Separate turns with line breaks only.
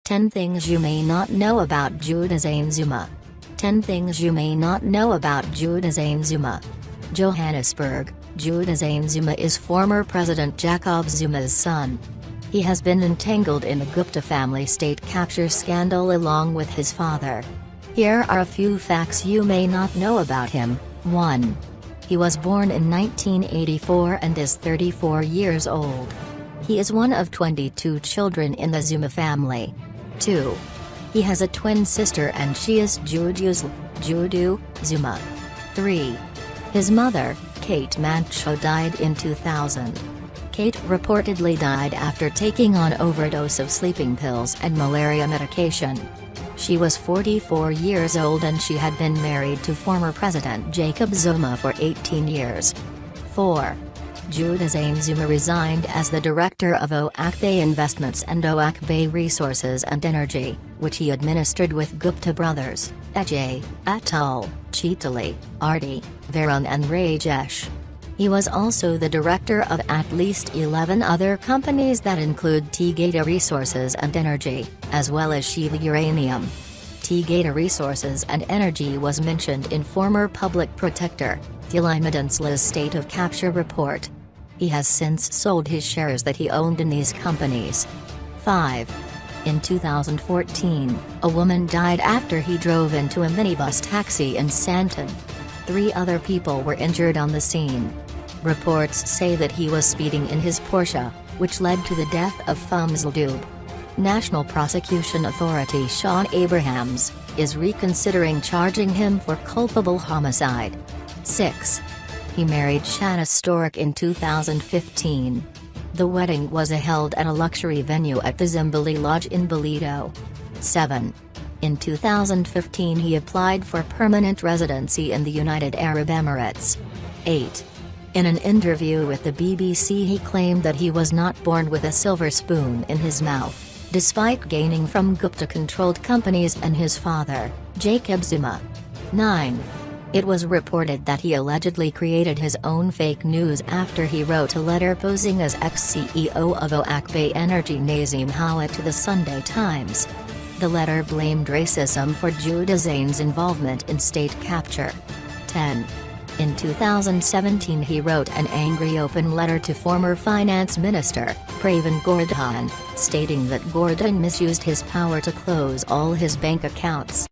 10 Things You May Not Know About Juda Zane Zuma. 10 Things You May Not Know About Juda Zane Zuma. Johannesburg, Juda Zane Zuma is former President Jacob Zuma's son. He has been entangled in the Gupta family state capture scandal along with his father. Here are a few facts you may not know about him. 1. He was born in 1984 and is 34 years old. He is one of 22 children in the Zuma family. 2. He has a twin sister and she is Judu Zuma. 3. His mother, Kate Mancho, died in 2000. Kate reportedly died after taking an overdose of sleeping pills and malaria medication. She was 44 years old and she had been married to former President Jacob Zuma for 18 years. 4. Juda Zane Zuma resigned as the director of OAK Bay Investments and OAK Bay Resources and Energy, which he administered with Gupta brothers, Ajay, Atul, Chitali, Arti, Varun and Rajesh. He was also the director of at least 11 other companies that include T-Gata Resources and Energy, as well as Shiva Uranium. T-Gata Resources and Energy was mentioned in former public protector, Thilamadinsla's State of Capture report. He has since sold his shares that he owned in these companies. 5. In 2014, a woman died after he drove into a minibus taxi in Sandton. 3 other people were injured on the scene. Reports say that he was speeding in his Porsche, which led to the death of Fumzal Dube. National Prosecution Authority Sean Abrahams is reconsidering charging him for culpable homicide. 6. He married Shanna Stork in 2015. The wedding was held at a luxury venue at the Zimbali Lodge in Ballito. 7. In 2015 he applied for permanent residency in the United Arab Emirates. 8. In an interview with the BBC he claimed that he was not born with a silver spoon in his mouth, despite gaining from Gupta-controlled companies and his father, Jacob Zuma. 9. It was reported that he allegedly created his own fake news after he wrote a letter posing as ex-CEO of OAK Bay Energy Nazim Hawat to the Sunday Times. The letter blamed racism for Juda Zane's involvement in state capture. 10. In 2017 he wrote an angry open letter to former Finance Minister, Pravin Gordhan, stating that Gordhan misused his power to close all his bank accounts.